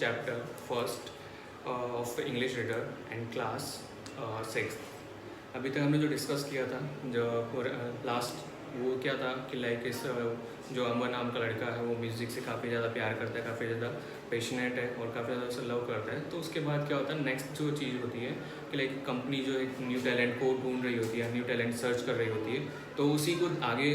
chapter first of English reader and class 6. अभी तक हमने जो डिस्कस किया था जो लास्ट वो क्या था कि लाइक इस जो अमर नाम का लड़का है वो म्यूज़िक से काफ़ी ज़्यादा प्यार करता है, काफ़ी ज़्यादा पैशनेट है और काफ़ी ज़्यादा उसे लव करता है। तो उसके बाद क्या होता है, नेक्स्ट जो चीज़ होती है कि लाइक कंपनी जो एक न्यू टैलेंट को ढूंढ रही होती है, न्यू टैलेंट सर्च कर रही होती है, तो उसी को आगे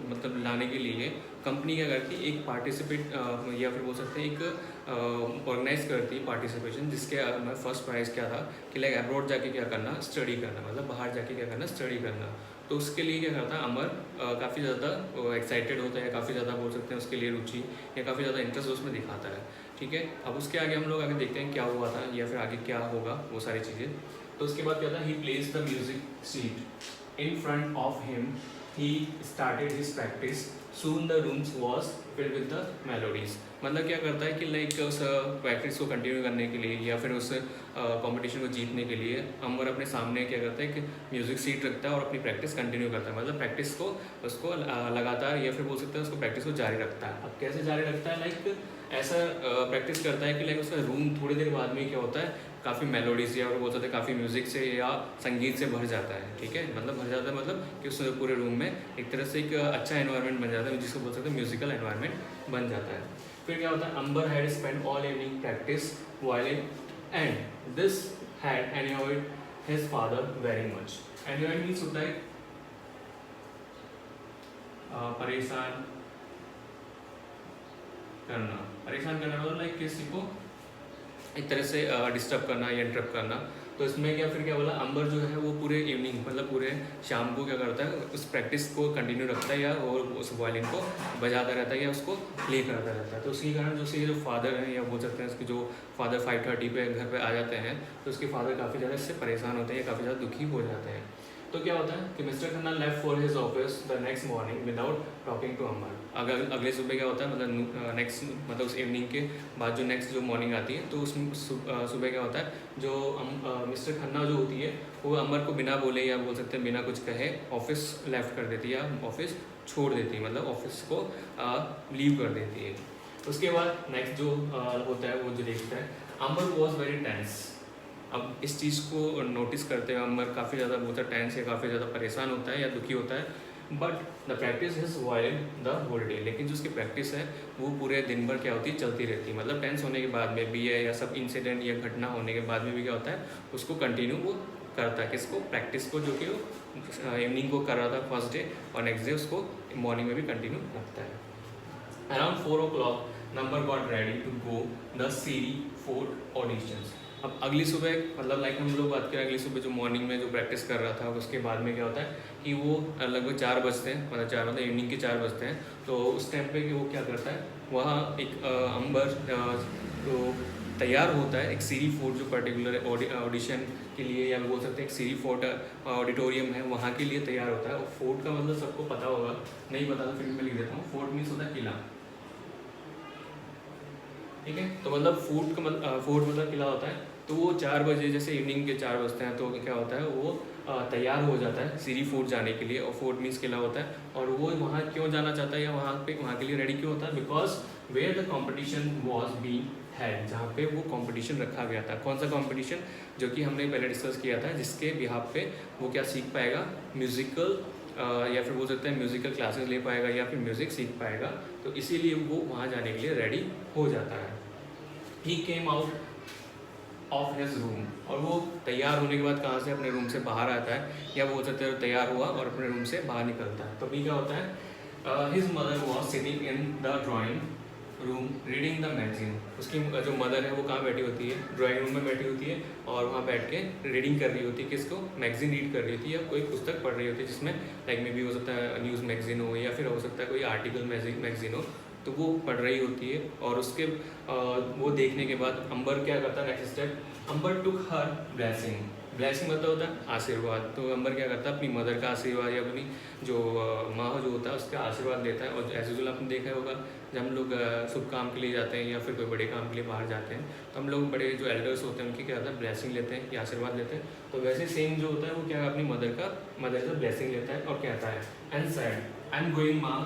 मतलब लाने के लिए कंपनी क्या करती है, एक पार्टिसिपेट या फिर बोल सकते हैं एक ऑर्गेनाइज करती है पार्टिसिपेशन, जिसके फर्स्ट प्राइज़ क्या था कि लाइक अब्रॉड जाके क्या करना, स्टडी करना, मतलब बाहर जाके क्या करना, स्टडी करना। तो उसके लिए क्या करता है अमर काफ़ी ज़्यादा एक्साइटेड होता है, काफ़ी ज़्यादा बोल सकते हैं उसके लिए रुचि या काफ़ी ज़्यादा इंटरेस्ट उसमें दिखाता है। ठीक है, अब उसके आगे हम लोग आगे देखते हैं क्या हुआ था या फिर आगे क्या होगा वो सारी चीज़ें। तो उसके बाद क्या था, he place the music seat in front of him, he started his practice, soon the rooms was filled with the melodies. मतलब क्या करता है कि लाइक उस प्रैक्टिस को कंटिन्यू करने के लिए या फिर उस कंपटीशन को जीतने के लिए अमर अपने सामने क्या करता है कि म्यूज़िक सीट रखता है और अपनी प्रैक्टिस कंटिन्यू करता है, मतलब प्रैक्टिस को उसको लगातार या फिर बोल सकते हैं उसको प्रैक्टिस को जारी रखता है। अब कैसे जारी रखता है, लाइक ऐसा प्रैक्टिस करता है कि लाइक उसका रूम थोड़ी देर बाद में क्या होता है, काफ़ी मेलोडीज या और बोल सकते हैं काफ़ी म्यूज़िक से या संगीत से भर जाता है। ठीक है, मतलब भर जाता है मतलब कि उस पूरे रूम में एक तरह से एक अच्छा एनवायरनमेंट बन जाता है, जिसको बोल सकते हैं म्यूजिकल एनवायरनमेंट बन जाता है। फिर क्या होता है, Ambar had spend all evening practice violin and this had annoyed his father very much. Annoyed means होता है परेशान करना, परेशान करना मतलब लाइक किसी को एक तरह से डिस्टर्ब करना या इंटरप्ट करना। तो इसमें क्या फिर क्या बोला, अंबर जो है वो पूरे इवनिंग मतलब पूरे शाम को क्या करता है, उस प्रैक्टिस को कंटिन्यू रखता है या और उस वायलिन को बजाता रहता है या उसको प्ले करता रहता है। तो उसके कारण जो उसके जो फादर हैं या बोल सकते हैं उसके जो फादर 5:30 पे घर पे आ जाते हैं, तो उसके फादर काफ़ी ज़्यादा इससे परेशान होते हैं या काफ़ी ज़्यादा दुखी हो जाते हैं। तो क्या होता है कि mister Khanna left for his office the next morning without talking to Amar. अगर अगले सुबह क्या होता है, मतलब नेक्स्ट मतलब उस इवनिंग के बाद जो नेक्स्ट जो मॉर्निंग आती है, तो उसमें सुबह क्या होता है, जो मिस्टर खन्ना जो होती है वो अमर को बिना बोले या बोल सकते हैं बिना कुछ कहे ऑफिस लेफ्ट कर देती है या ऑफिस छोड़ देती है, मतलब ऑफिस को लीव कर देती है। उसके बाद नेक्स्ट जो होता है वो जो देखता है, अमर वॉज वेरी टेंस। अब इस चीज़ को नोटिस करते हुए अमर काफ़ी ज़्यादा बहुत टेंस या काफ़ी ज़्यादा परेशान होता है या दुखी होता है। But the practice is violin the whole day, लेकिन जो उसकी प्रैक्टिस है वो पूरे दिन भर क्या होती है, चलती रहती है। मतलब टेंस होने के बाद में भी है या सब इंसिडेंट या घटना होने के बाद में भी क्या होता है, उसको कंटिन्यू वो करता है, किसको, प्रैक्टिस को, जो कि वो इवनिंग को कर रहा था फर्स्ट डे और नेक्स्ट डे उसको मॉर्निंग में भी कंटिन्यू रखता है। Around 4 o'clock Amber got ready to go the series fourth auditions. अब अगली सुबह मतलब लाइक हम लोग बात करें अगली सुबह जो मॉर्निंग में जो प्रैक्टिस कर रहा था, उसके बाद में क्या होता है कि वो लगभग 4 बजते हैं, मतलब इवनिंग के 4 बजते हैं। तो उस टाइम पे वो क्या करता है, वहाँ एक अंबर तो तैयार होता है एक सीरी फोर्ट जो पर्टिकुलर ऑडिशन के लिए या बोल सकते हैं एक सीरी फोर्ट ऑडिटोरियम है वहाँ के लिए तैयार होता है। और फोर्ट का मतलब सबको पता होगा, नहीं पता तो फिर मैं लिख देता हूँ। फोर्ट मीन्स होता है किला। ठीक है, तो मतलब फोर्ट मतलब किला होता है। तो वो 4 बजे जैसे इवनिंग के 4 बजते हैं तो क्या होता है, वो तैयार हो जाता है सीरी फोर्ट जाने के लिए। और फोर्ट मीन्स किला होता है। और वो वहाँ क्यों जाना चाहता है या वहाँ के लिए रेडी क्यों होता है, because where the competition was being had, जहाँ पे वो कंपटीशन रखा गया था। कौन सा कंपटीशन, जो कि हमने पहले डिस्कस किया था, जिसके बिहाफ पे वो क्या सीख पाएगा, म्यूज़िकल या फिर बोल सकते हैं म्यूज़िकल क्लासेस ले पाएगा या फिर म्यूज़िक सीख पाएगा। तो इसीलिए वो वहाँ जाने के लिए रेडी हो जाता है। He came out of his room, और वो तैयार होने के बाद कहाँ से, अपने रूम से बाहर आता है या बोल सकते हैं तैयार हुआ और अपने रूम से बाहर निकलता है। तभी क्या होता है, his mother was sitting in the drawing room reading the magazine. उसकी जो मदर है वो कहाँ बैठी होती है, ड्राइंग रूम में बैठी होती है और वहाँ बैठ के रीडिंग कर रही होती है, किसको, मैगजीन रीड कर रही होती है या कोई पुस्तक पढ़ रही होती है, जिसमें लाइक में भी हो सकता है न्यूज़ मैगजीन हो या फिर हो सकता है कोई आर्टिकल मैगजीन हो, तो वो पढ़ रही होती है। और उसके वो देखने के बाद अंबर क्या करता है, नेक्स्ट स्टेप, अंबर टुक हर ब्लेसिंग। ब्लेसिंग मतलब होता है आशीर्वाद। तो अंबर क्या करता है, अपनी मदर का आशीर्वाद या अपनी जो माँ जो होता है उसका आशीर्वाद लेता है। और एज यूजुअल आपने देखा होगा, जब हम लोग शुभ काम के लिए जाते हैं या फिर कोई बड़े काम के लिए बाहर जाते हैं, तो हम लोग बड़े जो एल्डर्स होते हैं उनकी क्या होता है, ब्लेसिंग लेते हैं या आशीर्वाद लेते हैं। तो वैसे सेम जो होता है वो क्या है, अपनी मदर से ब्लेसिंग लेता है और कहता है, and said, I am going माँ,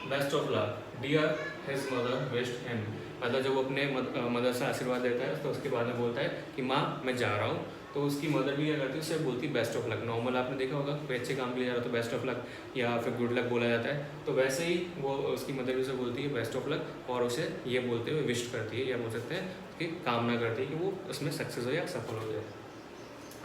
best of luck dear, his mother wished him. मतलब जब वो अपने मदर से आशीर्वाद देता है तो उसके बाद में बोलता है कि माँ मैं जा रहा हूँ, तो उसकी मदर भी क्या करती है, उससे बोलती है बेस्ट ऑफ लक। नॉर्मल आपने देखा होगा कोई अच्छे काम के लिए जा रहा हो तो बेस्ट ऑफ लक या फिर गुड लक बोला जाता है, तो वैसे ही वो उसकी मदर भी उसे बोलती है बेस्ट ऑफ लक, और उसे ये बोलते हुए विश करती है या बोल सकते हैं कि कामना करती है कि वो उसमें सक्सेस हो या सफल हो जाए।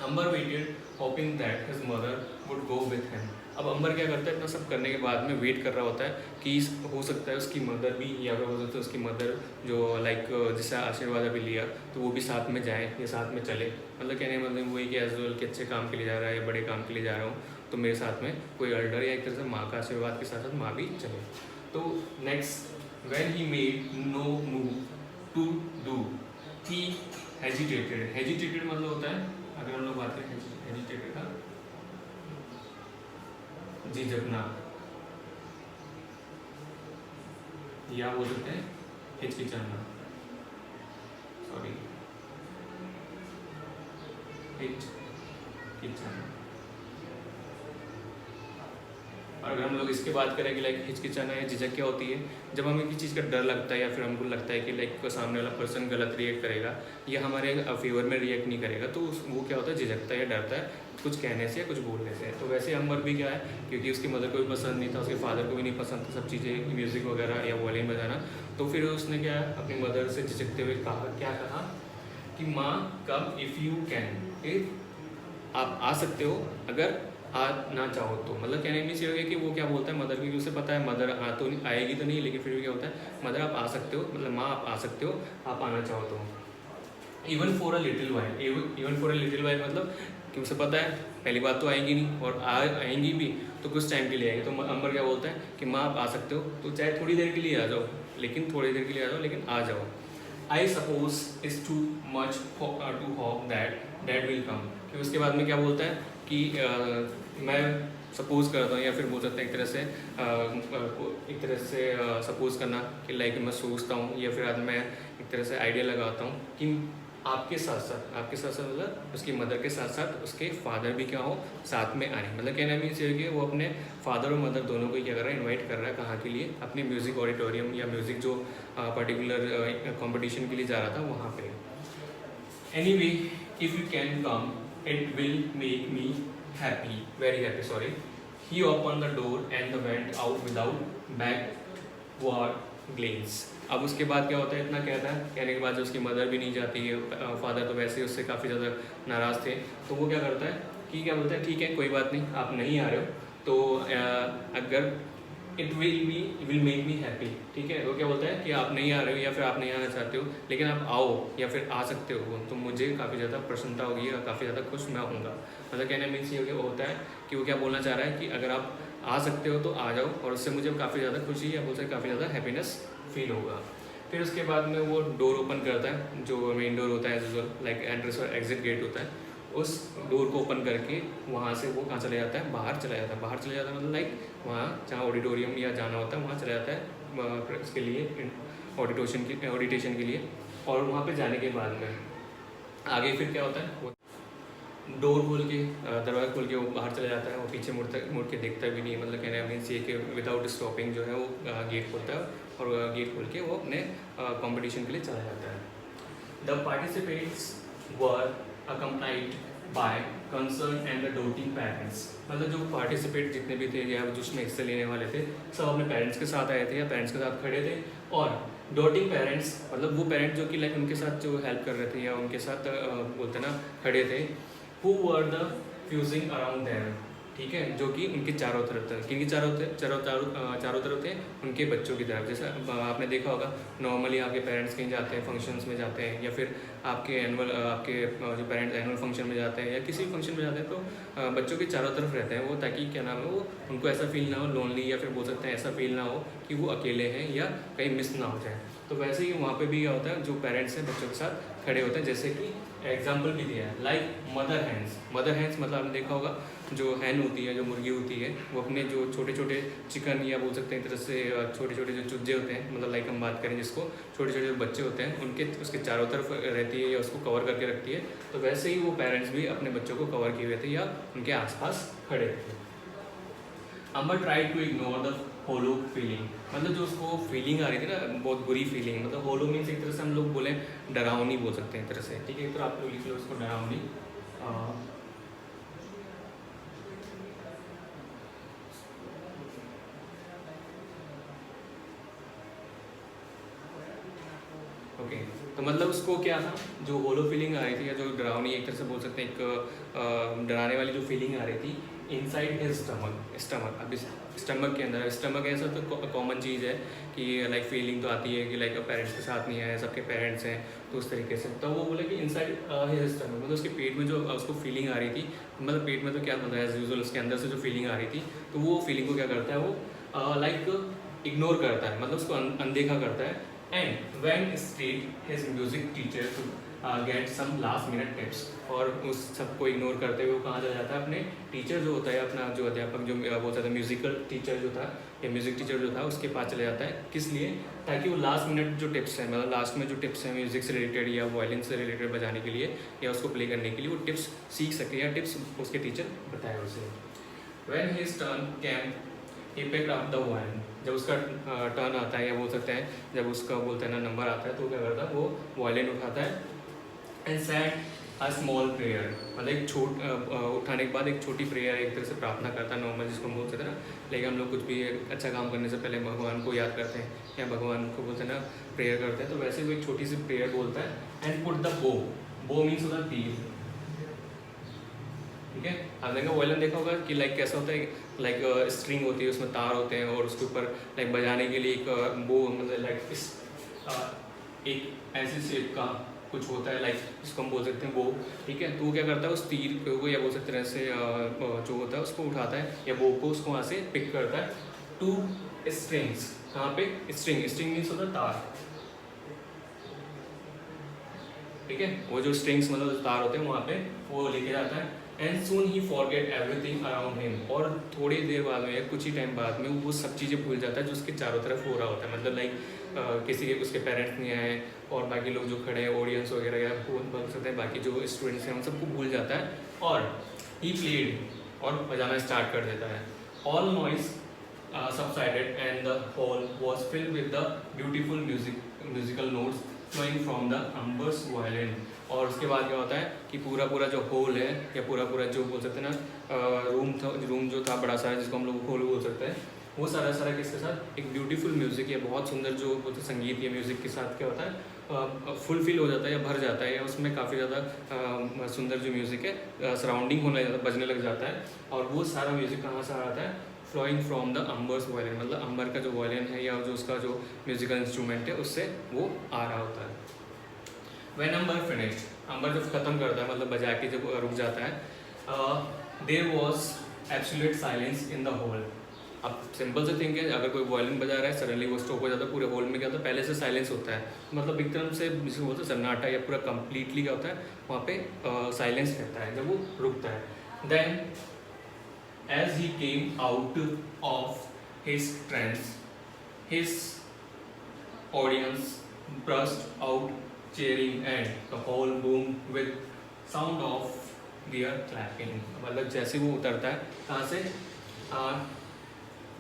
Ambar waited hoping that his mother would go with him. अब अंबर क्या करता है, इतना सब करने के बाद में वेट कर रहा होता है कि हो सकता है उसकी मदर भी, या फिर हो सकता है उसकी मदर जो लाइक जिससे आशीर्वाद अभी लिया तो वो भी साथ में जाए या साथ में चले। मतलब कहने का मतलब वही कि एज वेल कि अच्छे काम के लिए जा रहा है या बड़े काम के लिए जा रहा हूँ तो मेरे साथ में कोई एल्डर या एक तरह से माँ का आशीर्वाद के साथ साथ माँ भी चले। तो next when he made no move to do he hesitated. Hesitated मतलब होता है, अगर हम लोग बात करें हेजिटेटेड का, झिझकना या बोल सकते हैं हिचकिचाना, सॉरी हिचकिचाना। और अगर हम लोग इसके बात करें कि लाइक हिचकिचाना या झिझक क्या होती है, जब हमें किसी चीज़ का डर लगता है या फिर हमको लगता है कि लाइक सामने वाला पर्सन गलत रिएक्ट करेगा या हमारे फेवर में रिएक्ट नहीं करेगा, तो वो क्या होता है, झिझकता है या डरता है कुछ कहने से या कुछ बोलने से। तो वैसे अंबर भी क्या है, क्योंकि उसकी मदर को भी पसंद नहीं था, उसके फादर को भी नहीं पसंद था सब चीज़ें म्यूज़िक वगैरह या वॉल्यूम बजाना, तो फिर उसने क्या है अपनी मदर से झिझकते हुए कहा, क्या कहा कि माँ कम इफ़ यू कैन, आप आ सकते हो अगर ना चाहो तो। मतलब कहने में ये कि वो क्या बोलता है मदर, क्योंकि उसे पता है मदर आ तो नहीं आएगी तो नहीं, लेकिन फिर भी क्या होता है मदर आप आ सकते हो, मतलब माँ आप आ सकते हो, आप आना चाहो तो। Even for a little while, even for a little while मतलब कि उसे पता है पहली बात तो आएंगी नहीं, और आएंगी भी तो कुछ टाइम के लिए आएगी। तो अंबर क्या बोलता है कि माँ आप आ सकते हो, तो चाहे थोड़ी देर के लिए आ जाओ, लेकिन थोड़ी देर के लिए आ जाओ, लेकिन आ जाओ। I suppose is too much to hope that dad will come. फिर उसके बाद में क्या बोलता है कि मैं सपोज करता हूँ, या फिर बोल सकते हैं एक तरह से सपोज करना कि लाइक मैं सोचता हूँ, या फिर आज मैं एक तरह से आइडिया लगाता हूँ कि आपके साथ साथ मतलब उसकी मदर के साथ साथ उसके फादर भी क्या हो साथ में आए। मतलब कहना मीन्स ये कि वो अपने फादर और मदर दोनों को क्या कर रहा है, इनवाइट कर रहा है कहाँ के लिए, अपने म्यूज़िक ऑडिटोरियम या म्यूज़िक जो पर्टिकुलर कंपटीशन के लिए जा रहा था वहाँ पे। Anyway if you can come it will make me happy, very happy, sorry. He open the door and the went out without backward glens. अब उसके बाद क्या होता है, इतना कहता है, कहने के बाद जो उसकी मदर भी नहीं जाती है, फादर तो वैसे ही उससे काफ़ी ज़्यादा नाराज़ थे, तो वो क्या करता है कि क्या बोलता है ठीक है कोई बात नहीं, आप नहीं आ रहे हो तो अगर it will make me happy, ठीक है। वो क्या बोलता है कि आप नहीं आ रहे हो या फिर आप नहीं आना चाहते हो, लेकिन आप आओ या फिर आ सकते हो तो मुझे काफ़ी ज़्यादा प्रसन्नता होगी और काफ़ी ज़्यादा खुश मैं होऊंगा। मतलब कहने मीन्स ये होता है कि वो क्या बोलना चाह रहा है कि अगर आप आ सकते हो तो आ जाओ, और उससे मुझे काफ़ी ज़्यादा खुशी या बोल सकते काफ़ी ज़्यादा हैप्पीनेस फील होगा। फिर उसके बाद में वो डोर ओपन करता है, जो मेन डोर होता है एज यूजुअल लाइक एंट्रेंस और एग्जिट गेट होता है, उस डोर को ओपन करके वहाँ से वो कहाँ चले जाता है, बाहर चला जाता है। बाहर चले जाता है मतलब लाइक वहाँ जहाँ ऑडिटोरियम या जाना होता है वहाँ चला जाता है इसके लिए ऑडिटेशन के लिए। और वहाँ पे जाने के बाद में आगे फिर क्या होता है, डोर खोल के दरवाज़ा खोल के वो बाहर चला जाता है, वो पीछे मुड़ के देखता भी नहीं है। मतलब कहने मीन्स ये कि विदाउट स्टॉपिंग जो है वो गेट खोलता है, और गेट खोल के वो अपने कंपटीशन के लिए चला जाता है। The participants were accompanied by concern and the doting parents. मतलब जो पार्टिसिपेट जितने भी थे या जो उसमें हिस्से लेने वाले थे सब अपने पेरेंट्स के साथ आए थे या पेरेंट्स के साथ खड़े थे, और डोटिंग पेरेंट्स मतलब वो पेरेंट जो कि लाइक उनके साथ जो हेल्प कर रहे थे या उनके साथ बोलते ना खड़े थे, who were the fusing around them, ठीक है, जो कि उनके चारों तरफ थे। किनके चारों तरफ थे, उनके बच्चों की तरफ। जैसा आपने देखा होगा नॉर्मली आपके पेरेंट्स कहीं जाते हैं फंक्शंस में जाते हैं, या फिर आपके जो पेरेंट्स एनुअल फंक्शन में जाते हैं या किसी भी फंक्शन में जाते हैं, तो बच्चों के चारों तरफ रहते हैं वो, ताकि क्या नाम है वो उनको ऐसा फील ना हो लोनली, या फिर बोल सकते हैं ऐसा फील ना हो कि वो अकेले हैं या कहीं मिस ना हो जाए। तो वैसे ही वहाँ पे भी क्या होता है, जो पेरेंट्स हैं बच्चों के साथ खड़े होते हैं, जैसे कि एग्जाम्पल भी दिया है like mother hands. Mother hands मतलब आपने देखा होगा जो हैन होती है, जो मुर्गी होती है, वो अपने जो छोटे छोटे चिकन या बोल सकते हैं एक तरह से छोटे छोटे जो चूजे होते हैं, मतलब लाइक हम बात करें जिसको छोटे छोटे जो बच्चे होते हैं उनके उसके चारों तरफ रहती है या उसको कवर करके रखती है। तो वैसे ही वो पेरेंट्स भी अपने बच्चों को कवर किए हुए थे या उनके आसपास खड़े थे। Ambar try to ignore the hollow feeling, मतलब जो उसको फीलिंग आ रही थी ना बहुत बुरी फीलिंग, मतलब होलो मीन्स एक तरह से हम लोग बोले डरावनी बोल सकते हैं एक तरह से, ठीक है। तो आप लोग लिख लो उसको डरावनी। ओके, तो मतलब उसको क्या था, जो होलो फीलिंग आ रही थी या जो डरावनी एक तरह से बोल सकते हैं, एक डराने वाली जो फीलिंग आ रही थी इनसाइड हिज स्टमक। अब इस स्टमक के अंदर, स्टमक ऐसा तो कॉमन चीज़ है कि लाइक फीलिंग तो आती है कि लाइक पेरेंट्स के साथ नहीं है, सबके पेरेंट्स हैं, तो उस तरीके से। तो वो बोले कि इनसाइड हिज स्टमक, मतलब उसके पेट में जो उसको फीलिंग आ रही थी, मतलब पेट में तो क्या होता है एज यूजुअल, उसके अंदर से जो फीलिंग आ रही थी, तो वो फीलिंग को क्या करता है वो लाइक इग्नोर करता है, मतलब उसको अनदेखा करता है। And when state his music teacher to get some last minute tips, और उस सबको इग्नोर करते हुए वो कहाँ चला जाता है, अपने टीचर जो होता है, अपना जो अध्यापक जो बोलता था म्यूजिकल टीचर जो था या म्यूजिक टीचर जो था उसके पास चले जाता है। किस लिए? ताकि वो लास्ट मिनट जो टिप्स हैं, मतलब लास्ट में जो टिप्स हैं म्यूजिक से रिलेटेड या वायलिन से रिलेटेड बजाने के लिए या उसको प्ले करने के लिए, वो टिप्स सीख सके या टिप्स उसके टीचर बताए उसे। When his turn came he picked up the violin, जब उसका टर्न आता है या बोल सकते हैं जब उसका बोलते हैं ना नंबर आता है, तो क्या करता है वो वायलिन उठाता है and said a small prayer, मतलब एक उठाने के बाद एक छोटी प्रेयर, एक तरह से प्रार्थना करता है नॉर्मल, जिसको हम बोल सकते हैं ना, लेकिन हम लोग कुछ भी अच्छा काम करने से पहले भगवान को याद करते हैं या भगवान को बोलते हैं ना प्रेयर करते हैं, तो वैसे वो एक छोटी सी प्रेयर बोलता है। एंड पुट द बो मीन्स होता है तीर, ठीक है। आपने वायलिन देखा होगा कि लाइक कैसा होता है, लाइक स्ट्रिंग होती है, उसमें तार होते हैं और उसके ऊपर लाइक बजाने के लिए एक बो, मतलब लाइक इस एक ऐसी शेप का कुछ होता है, लाइक जिसको हम बोल सकते हैं बो, ठीक है। तो वो क्या करता है उस तीर को या बोल सकते हैं ऐसे जो होता है उसको उठाता है या बो को उसको वहाँ से पिक करता है। टू स्ट्रिंग्स, कहाँ पे? स्ट्रिंग मीन्स होता है तार, ठीक है। वो जो स्ट्रिंग्स मतलब जो तार होते हैं वहाँ पे वो लेके जाता है। And soon he forget everything around him, और थोड़ी देर बाद में या कुछ ही टाइम बाद में वो सब चीज़ें भूल जाता है जो उसके चारों तरफ हो रहा होता है, मतलब लाइक किसी के उसके पेरेंट्स नहीं आए और बाकी लोग जो खड़े हैं ऑडियंस वगैरह या बोल सकते हैं बाकी जो स्टूडेंट्स हैं उन सबको भूल जाता है। और ही प्लेड, और बजाना स्टार्ट कर देता है। All noise subsided and the hall was filled with the beautiful musical notes flowing from the Amber's violin। और उसके बाद क्या होता है कि पूरा जो हॉल है या पूरा जो बोल सकते हैं ना रूम जो था बड़ा सारा, जिसको हम लोग हॉल बोल सकते हैं, वो सारा किसके साथ एक ब्यूटीफुल म्यूज़िक या बहुत सुंदर जो बोलते संगीत या म्यूज़िक के साथ क्या होता है फुलफिल हो जाता है या भर जाता है, या उसमें काफ़ी ज़्यादा सुंदर जो म्यूज़िक है सराउंडिंग होने लग जाता, बजने लग जाता है। और वो सारा म्यूज़िक कहाँ से आ रहा है? फ्लोइंग फ्रॉम द अम्बर्स वायलिन, मतलब अंबर का जो वायलिन है या जो उसका जो म्यूजिकल इंस्ट्रूमेंट है उससे वो आ रहा होता है। व्हेन अंबर फिनिश्ड, अंबर जब खत्म करता है मतलब बजा के जब रुक जाता है, there was absolute silence in the hall. अब सिंपल से थिंक है, अगर कोई वायलिन बजा रहा है सडनली वो स्टॉप हो जाता है, पूरे हॉल में क्या होता है पहले से साइलेंस होता है, मतलब एकदम से जिसको बोलते हैं सन्नाटा या पूरा कंप्लीटली क्या होता है वहाँ पे साइलेंस रहता है जब वो रुकता है। Then as he came out of his trance, his audience burst out cheering and the hall boomed with sound of their clapping। मतलब जैसे वो उतरता है कहाँ से,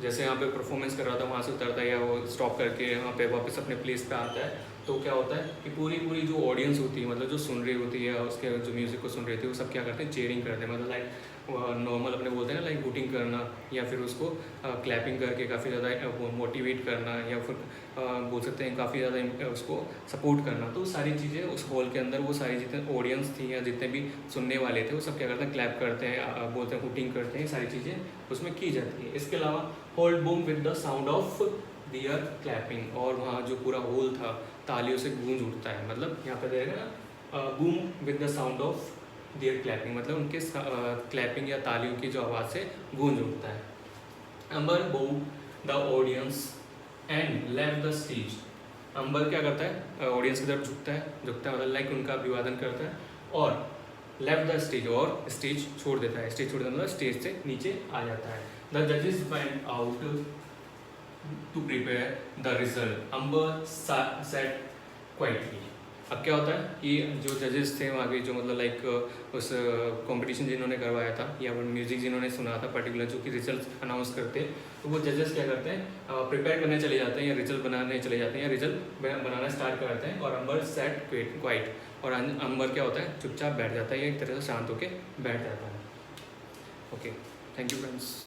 जैसे यहाँ पे परफॉर्मेंस कर रहा था वहाँ से उतरता है या वो स्टॉप करके यहाँ पे वापस अपने प्लेस पे आता है, तो क्या होता है कि पूरी जो ऑडियंस होती है, मतलब जो सुन रही होती है उसके जो म्यूज़िक को सुन रही होती है, वो सब क्या करते हैं चेयरिंग करते हैं, मतलब लाइक नॉर्मल अपने बोलते हैं ना लाइक वोटिंग करना या फिर उसको क्लैपिंग करके काफ़ी ज़्यादा मोटिवेट करना या फिर बोल सकते हैं काफ़ी ज़्यादा उसको सपोर्ट करना। तो सारी चीज़ें उस हॉल के अंदर वो सारी जितने ऑडियंस थी या जितने भी सुनने वाले थे वो सब क्या करते हैं क्लैप करते हैं, बोलते हैं वोटिंग करते हैं, सारी चीज़ें उसमें की जाती है। इसके अलावा hall boom with the sound of their clapping, और वहाँ जो पूरा हॉल था तालियों से गूंज उठता है, मतलब यहाँ पे देखेगा ना boom with the sound of their clapping, मतलब उनके क्लैपिंग या तालियों की जो आवाज़ से गूंज उठता है। Ambar bow the audience and left the stage, Ambar क्या करता है ऑडियंस की तरफ झुकता है मतलब लाइक उनका अभिवादन करता है, और लेफ्ट द स्टेज, और स्टेज छोड़ देता है, स्टेज छोड़ देता मतलब स्टेज से नीचे आ जाता है। द जजेस went out to prepare the result, Amber sat quietly, अब क्या होता है कि जो जजेस थे वहाँ के, जो मतलब लाइक उस कंपटीशन जिन्होंने करवाया था या फिर म्यूज़िक जिन्होंने सुना था पर्टिकुलर, जो कि रिजल्ट अनाउंस करते हैं, तो वो जजेस क्या करते हैं, प्रिपेयर करने चले जाते हैं या रिजल्ट बनाने चले जाते हैं या रिजल्ट बनाना स्टार्ट करते हैं, और अंबर सेट क्वाइट, और अंबर क्या होता है, चुपचाप बैठ जाता है या एक तरह से शांत होकर बैठ जाता है। Okay, thank you friends.